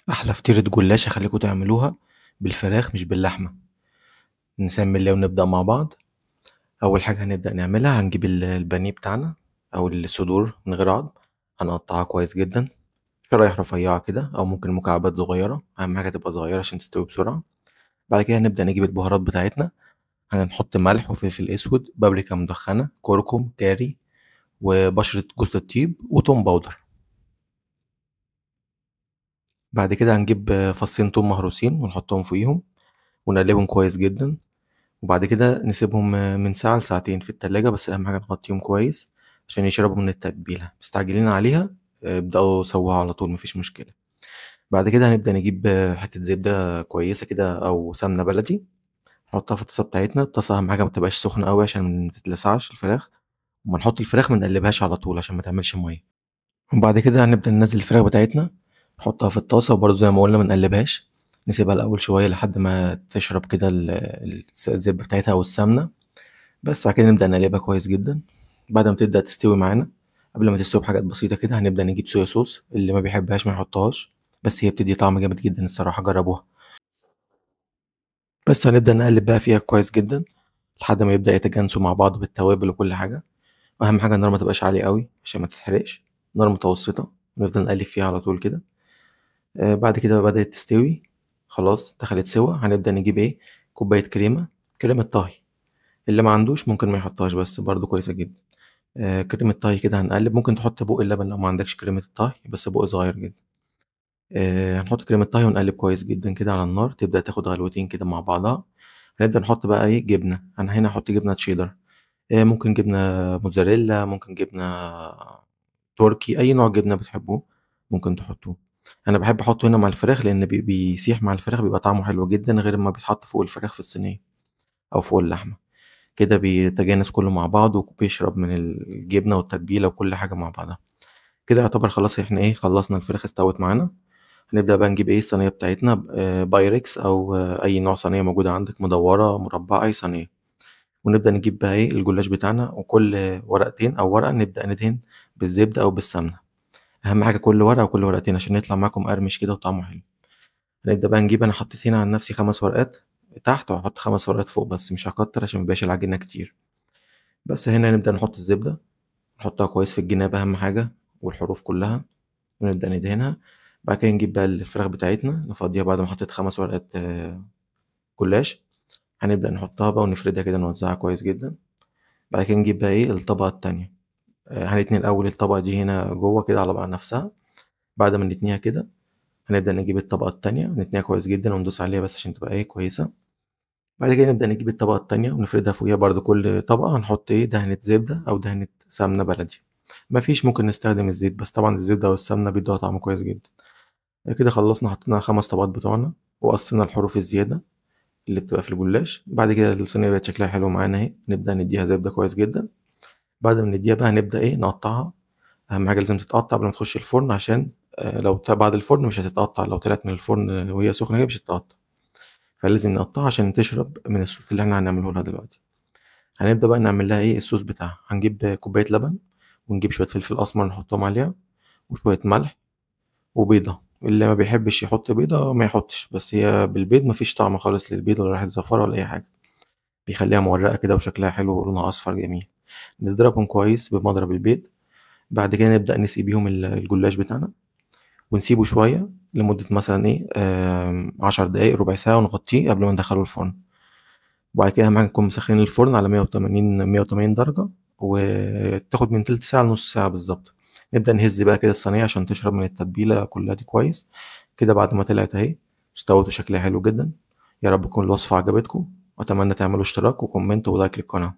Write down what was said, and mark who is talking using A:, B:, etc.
A: احلى فطيرة جلاش هخليكم تعملوها بالفراخ مش باللحمة. نسمي الله ونبدأ مع بعض. اول حاجة هنبدأ نعملها هنجيب البانيه بتاعنا او الصدور من غير عظم. هنقطعها كويس جدا شرايح رفيعة كده او ممكن مكعبات صغيرة، اهم حاجة تبقى صغيرة عشان تستوي بسرعة. بعد كده هنبدأ نجيب البهارات بتاعتنا. هنحط ملح وفلفل اسود، بابريكا مدخنة، كركم، كاري، وبشرة جوز الطيب وتوم باودر. بعد كده هنجيب فصين توم مهروسين ونحطهم فوقيهم ونقلبهم كويس جدا. وبعد كده نسيبهم من ساعة لساعتين في التلاجة، بس أهم حاجة نغطيهم كويس عشان يشربوا من التتبيلة. مستعجلين عليها ابدأوا سووها على طول مفيش مشكلة. بعد كده هنبدأ نجيب حتة زبدة كويسة كده أو سمنة بلدي، نحطها في الطاسة بتاعتنا. الطاسة أهم حاجة متبقاش سخنة أوي عشان متتلسعش الفراخ، وما نحط الفراخ منقلبهاش على طول عشان متعملش مية. وبعد كده هنبدأ ننزل الفراخ بتاعتنا، نحطها في الطاسة وبرضه زي ما قلنا منقلبهاش. نسيبها الأول شوية لحد ما تشرب كده الزبدة بتاعتها أو السمنة. بس بعد كده نبدأ نقلبها كويس جدا. بعد ما تبدأ تستوي معانا، قبل ما تستوي بحاجات بسيطة كده هنبدأ نجيب صويا صوص، اللي ما بيحبهاش ما يحطهاش، بس هي بتدي طعم جامد جدا الصراحة، جربوها. بس هنبدأ نقلب بقى فيها كويس جدا لحد ما يبدأ يتجانسوا مع بعض بالتوابل وكل حاجة. وأهم حاجة النار ما تبقاش عالية قوي عشان ما تتحرقش، نار متوسطة، نفضل نقلب فيها على طول كده. بعد كده بدأت تستوي خلاص دخلت سوا، هنبدأ نجيب ايه، كوباية كريمة، كريمة طهي. اللي ما عندوش ممكن ما يحطهاش بس برضو كويسة جدا. كريمة طهي كده هنقلب، ممكن تحط بوق اللبن لو ما عندكش كريمة الطهي، بس بوق صغير جدا. هنحط كريمة طهي ونقلب كويس جدا كده على النار، تبدأ تاخد غلوتين كده مع بعضها. هنبدأ نحط بقى ايه جبنة، انا هنا هحط جبنة تشيدر. ممكن جبنة موتزاريلا، ممكن جبنة تركي، اي نوع جبنة بتحبوه ممكن تحطوه. انا بحب احطه هنا مع الفراخ لان بيسيح مع الفراخ، بيبقى طعمه حلو جدا غير ما بيتحط فوق الفراخ في الصينية او فوق اللحمة. كده بيتجانس كله مع بعض وبيشرب من الجبنة والتتبيلة وكل حاجة مع بعضها. كده يعتبر خلاص احنا ايه خلصنا، الفراخ استوت معانا. هنبدأ بقى نجيب ايه الصينية بتاعتنا، بايركس او اي نوع صينية موجودة عندك، مدورة مربعة اي صينية. ونبدأ نجيب بقى ايه الجلاش بتاعنا، وكل ورقتين او ورقة نبدأ ندهن بالزبدة او بالسمنة. اهم حاجة كل ورقة وكل ورقتين عشان يطلع معاكم مقرمش كده وطعمه حلو. هنبدأ بقى نجيب، انا حطيت هنا عن نفسي 5 ورقات تحت، وهحط 5 ورقات فوق بس مش هكتر عشان ميبقاش العجينة كتير. بس هنا نبدأ نحط الزبدة، نحطها كويس في الجناب أهم حاجة، والحروف كلها، ونبدأ ندهنها. بعد كده نجيب بقى الفراخ بتاعتنا نفضيها بعد ما حطيت 5 ورقات جلاش. هنبدأ نحطها بقى ونفردها كده نوزعها كويس جدا. بعد كده نجيب بقى ايه الطبقة التانية. هنتني الأول الطبقة دي هنا جوه كده على بعض نفسها. بعد ما نتنيها كده هنبدأ نجيب الطبقة التانية نتنيها كويس جدا وندوس عليها بس عشان تبقى ايه كويسة. بعد كده نبدأ نجيب الطبقة التانية ونفردها فوقيها برضو، كل طبقة هنحط ايه دهنة زبدة أو دهنة سمنة بلدي. مفيش ممكن نستخدم الزيت، بس طبعا الزبدة والسمنة بيدوها طعم كويس جدا. كده خلصنا، حطينا ال5 طبقات بتوعنا وقصينا الحروف الزيادة اللي بتبقى في الجلاش. بعد كده الصينية بقت شكلها حلو معانا اهي، نبدأ نديها زبدة كويس جدا. بعد ما نديها بقى هنبدأ ايه نقطعها. أهم حاجة لازم تتقطع قبل ما تخش الفرن، عشان لو بعد الفرن مش هتتقطع، لو طلعت من الفرن وهي سخنة كده مش هتتقطع. فلازم نقطعها عشان تشرب من الصوص اللي احنا هنعمله لها دلوقتي. هنبدأ بقى نعمل لها ايه الصوص بتاعها. هنجيب كوباية لبن، ونجيب شوية فلفل أسمر نحطهم عليها، وشوية ملح، وبيضة. اللي ما بيحبش يحط بيضة ما يحطش، بس هي بالبيض مفيش طعم خالص للبيض ولا ريحة زفارة ولا أي حاجة، بيخليها مورقة كده وشكلها حلو ولونها أصفر جميل. نضربهم كويس بمضرب البيض. بعد كده نبدأ نسقي بيهم الجلاش بتاعنا، ونسيبه شوية لمدة مثلا ايه 10 دقايق ربع ساعة، ونغطيه قبل ما ندخله الفرن. وبعد كده أهم حاجة نكون مسخنين الفرن على 180 درجة، وتاخد من تلت ساعة لنص ساعة بالظبط. نبدأ نهز بقى كده الصينية عشان تشرب من التتبيلة كلها دي كويس. كده بعد ما طلعت اهي استوت وشكلها حلو جدا. يا رب تكون الوصفة عجبتكم، وأتمنى تعملوا اشتراك وكومنت ولايك للقناة.